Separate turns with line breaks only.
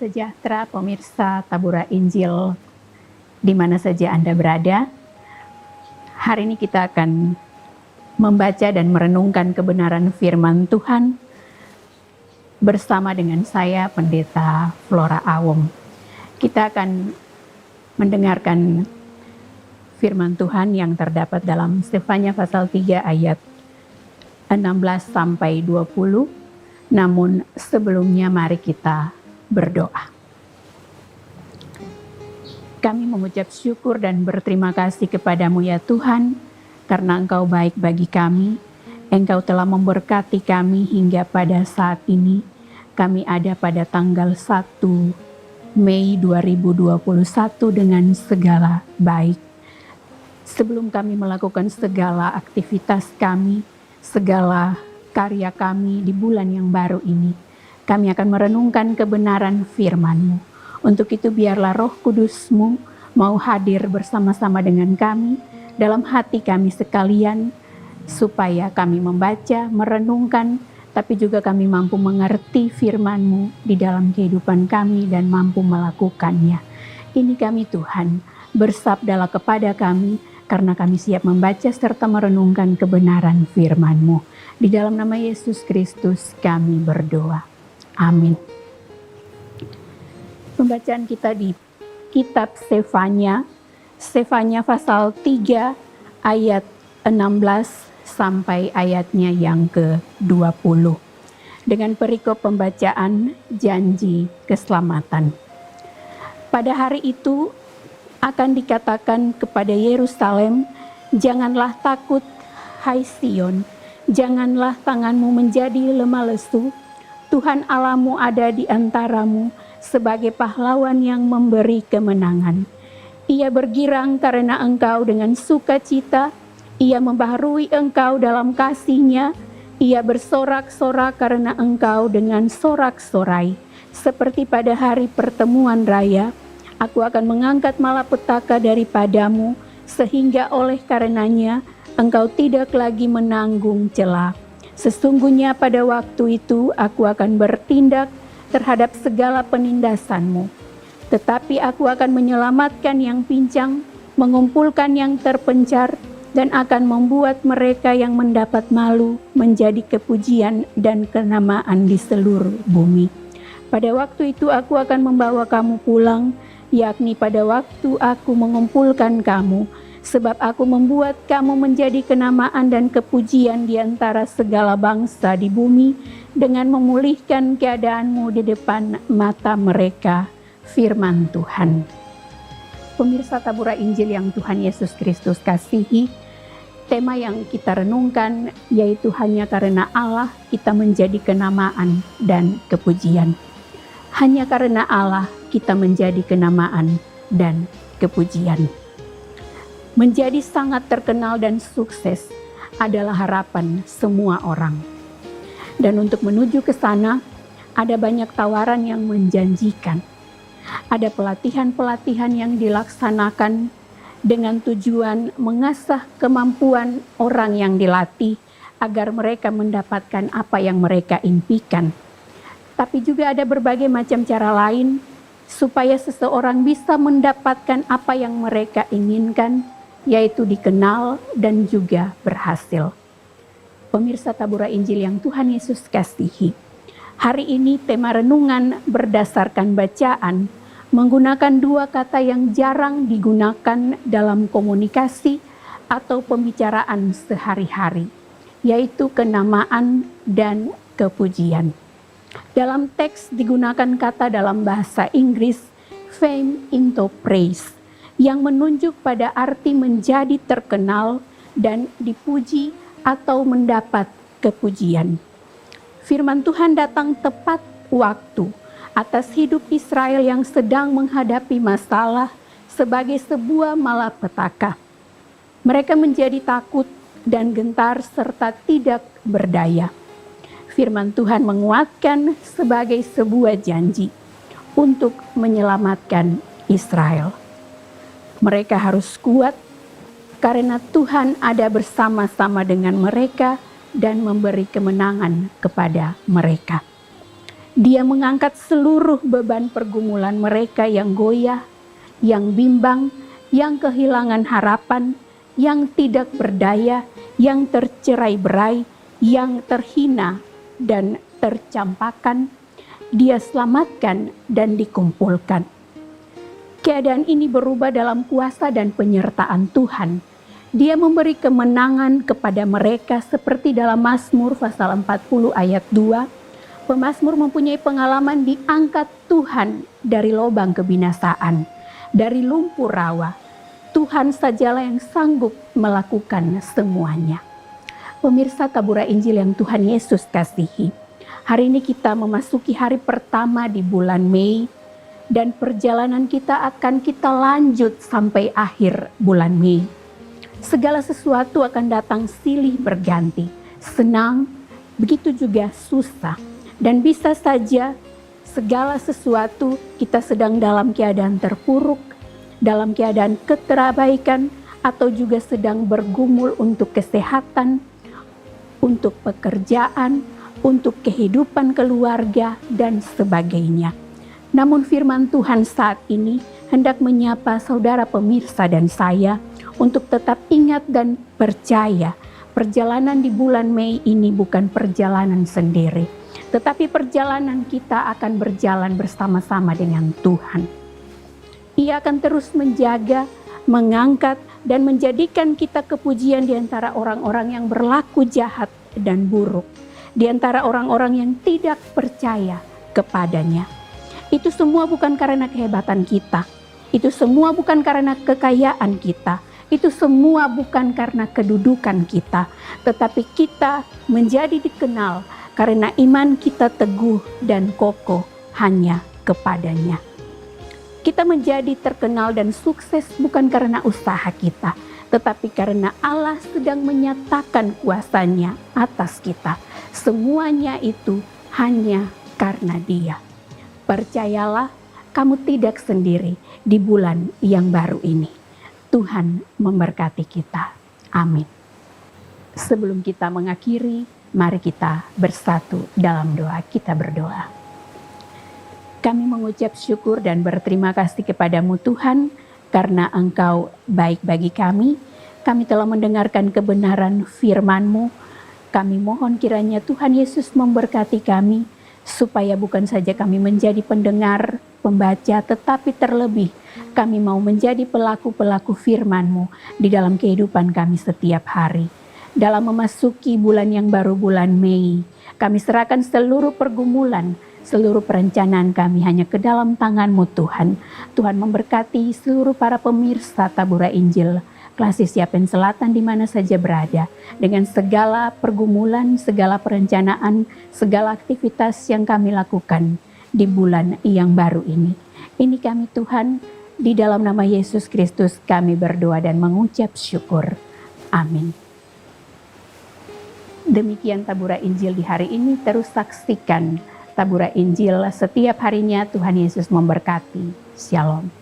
sejahtera pemirsa Tabura Injil di mana saja Anda berada. Hari ini kita akan membaca dan merenungkan kebenaran firman Tuhan bersama dengan saya, Pendeta Flora Awom. Kita akan mendengarkan firman Tuhan yang terdapat dalam Sefanya pasal 3 ayat 16 sampai 20. Namun sebelumnya mari kita berdoa. Kami mengucap syukur dan berterima kasih kepadamu ya Tuhan, karena Engkau baik bagi kami. Engkau telah memberkati kami hingga pada saat ini. Kami ada pada tanggal 1 Mei 2021 dengan segala baik. Sebelum kami melakukan segala aktivitas kami, segala karya kami di bulan yang baru ini, kami akan merenungkan kebenaran firman-Mu. Untuk itu biarlah Roh Kudus-Mu mau hadir bersama-sama dengan kami dalam hati kami sekalian, supaya kami membaca, merenungkan, tapi juga kami mampu mengerti firman-Mu di dalam kehidupan kami dan mampu melakukannya. Ini kami Tuhan, bersabdalah kepada kami, karena kami siap membaca serta merenungkan kebenaran firman-Mu. Di dalam nama Yesus Kristus kami berdoa. Amin. Pembacaan kita di kitab Sefanya pasal 3 ayat 16 sampai ayatnya yang ke-20. Dengan perikop pembacaan janji keselamatan. Pada hari itu akan dikatakan kepada Yerusalem, janganlah takut, hai Sion, janganlah tanganmu menjadi lemah lesu. Tuhan Allahmu ada di antaramu sebagai pahlawan yang memberi kemenangan. Ia bergirang karena engkau dengan sukacita. Ia membaharui engkau dalam kasih-Nya. Ia bersorak-sorak karena engkau dengan sorak-sorai. Seperti pada hari pertemuan raya, aku akan mengangkat malapetaka daripadamu, sehingga oleh karenanya engkau tidak lagi menanggung cela. Sesungguhnya pada waktu itu aku akan bertindak terhadap segala penindasanmu. Tetapi aku akan menyelamatkan yang pincang, mengumpulkan yang terpencar, dan akan membuat mereka yang mendapat malu menjadi kepujian dan kenamaan di seluruh bumi. Pada waktu itu aku akan membawa kamu pulang, yakni pada waktu aku mengumpulkan kamu, sebab aku membuat kamu menjadi kenamaan dan kepujian di antara segala bangsa di bumi, dengan memulihkan keadaanmu di depan mata mereka. Firman Tuhan. Pemirsa Tabura Injil yang Tuhan Yesus Kristus kasihi, tema yang kita renungkan yaitu hanya karena Allah kita menjadi kenamaan dan kepujian. Hanya karena Allah kita menjadi kenamaan dan kepujian. Menjadi sangat terkenal dan sukses adalah harapan semua orang. Dan untuk menuju ke sana, ada banyak tawaran yang menjanjikan. Ada pelatihan-pelatihan yang dilaksanakan dengan tujuan mengasah kemampuan orang yang dilatih agar mereka mendapatkan apa yang mereka impikan. Tapi juga ada berbagai macam cara lain supaya seseorang bisa mendapatkan apa yang mereka inginkan, yaitu dikenal dan juga berhasil. Pemirsa Tabura Injil yang Tuhan Yesus kasihi, hari ini tema renungan berdasarkan bacaan menggunakan dua kata yang jarang digunakan dalam komunikasi atau pembicaraan sehari-hari, yaitu kenamaan dan kepujian. Dalam teks digunakan kata dalam bahasa Inggris fame into praise, yang menunjuk pada arti menjadi terkenal dan dipuji atau mendapat kepujian. Firman Tuhan datang tepat waktu atas hidup Israel yang sedang menghadapi masalah sebagai sebuah malapetaka. Mereka menjadi takut dan gentar serta tidak berdaya. Firman Tuhan menguatkan sebagai sebuah janji untuk menyelamatkan Israel. Mereka harus kuat karena Tuhan ada bersama-sama dengan mereka dan memberi kemenangan kepada mereka. Dia mengangkat seluruh beban pergumulan mereka yang goyah, yang bimbang, yang kehilangan harapan, yang tidak berdaya, yang tercerai-berai, yang terhina dan tercampakkan. Dia selamatkan dan dikumpulkan. Keadaan ini berubah dalam kuasa dan penyertaan Tuhan. Dia memberi kemenangan kepada mereka seperti dalam Mazmur pasal 40 ayat 2. Pemazmur mempunyai pengalaman diangkat Tuhan dari lubang kebinasaan, dari lumpur rawa. Tuhan sajalah yang sanggup melakukan semuanya. Pemirsa Tabura Injil yang Tuhan Yesus kasihi, hari ini kita memasuki hari pertama di bulan Mei, dan perjalanan kita akan kita lanjut sampai akhir bulan Mei. Segala sesuatu akan datang silih berganti, senang, begitu juga susah. Dan bisa saja segala sesuatu kita sedang dalam keadaan terpuruk, dalam keadaan keterabaikan, atau juga sedang bergumul untuk kesehatan, untuk pekerjaan, untuk kehidupan keluarga, dan sebagainya. Namun firman Tuhan saat ini hendak menyapa saudara pemirsa dan saya untuk tetap ingat dan percaya perjalanan di bulan Mei ini bukan perjalanan sendiri, tetapi perjalanan kita akan berjalan bersama-sama dengan Tuhan. Ia akan terus menjaga, mengangkat, dan menjadikan kita kepujian di antara orang-orang yang berlaku jahat dan buruk, di antara orang-orang yang tidak percaya kepadanya. Itu semua bukan karena kehebatan kita. Itu semua bukan karena kekayaan kita. Itu semua bukan karena kedudukan kita. Tetapi kita menjadi dikenal karena iman kita teguh dan kokoh hanya kepadanya. Kita menjadi terkenal dan sukses bukan karena usaha kita, tetapi karena Allah sedang menyatakan kuasa-Nya atas kita. Semuanya itu hanya karena Dia. Percayalah, kamu tidak sendiri di bulan yang baru ini. Tuhan memberkati kita. Amin. Sebelum kita mengakhiri, mari kita bersatu dalam doa. Kita berdoa. Kami mengucap syukur dan berterima kasih kepadamu Tuhan, karena Engkau baik bagi kami. Kami telah mendengarkan kebenaran firman-Mu. Kami mohon kiranya Tuhan Yesus memberkati kami, supaya bukan saja kami menjadi pendengar, pembaca, tetapi terlebih kami mau menjadi pelaku-pelaku firman-Mu di dalam kehidupan kami setiap hari. Dalam memasuki bulan yang baru, bulan Mei, kami serahkan seluruh pergumulan, seluruh perencanaan kami hanya ke dalam tangan-Mu Tuhan. Tuhan memberkati seluruh para pemirsa Tabura Injil Klasis Yapen Selatan di mana saja berada, dengan segala pergumulan, segala perencanaan, segala aktivitas yang kami lakukan di bulan yang baru ini. Ini kami Tuhan, di dalam nama Yesus Kristus kami berdoa dan mengucap syukur. Amin. Demikian Tabura Injil di hari ini. Terus saksikan Tabura Injil setiap harinya. Tuhan Yesus memberkati. Shalom.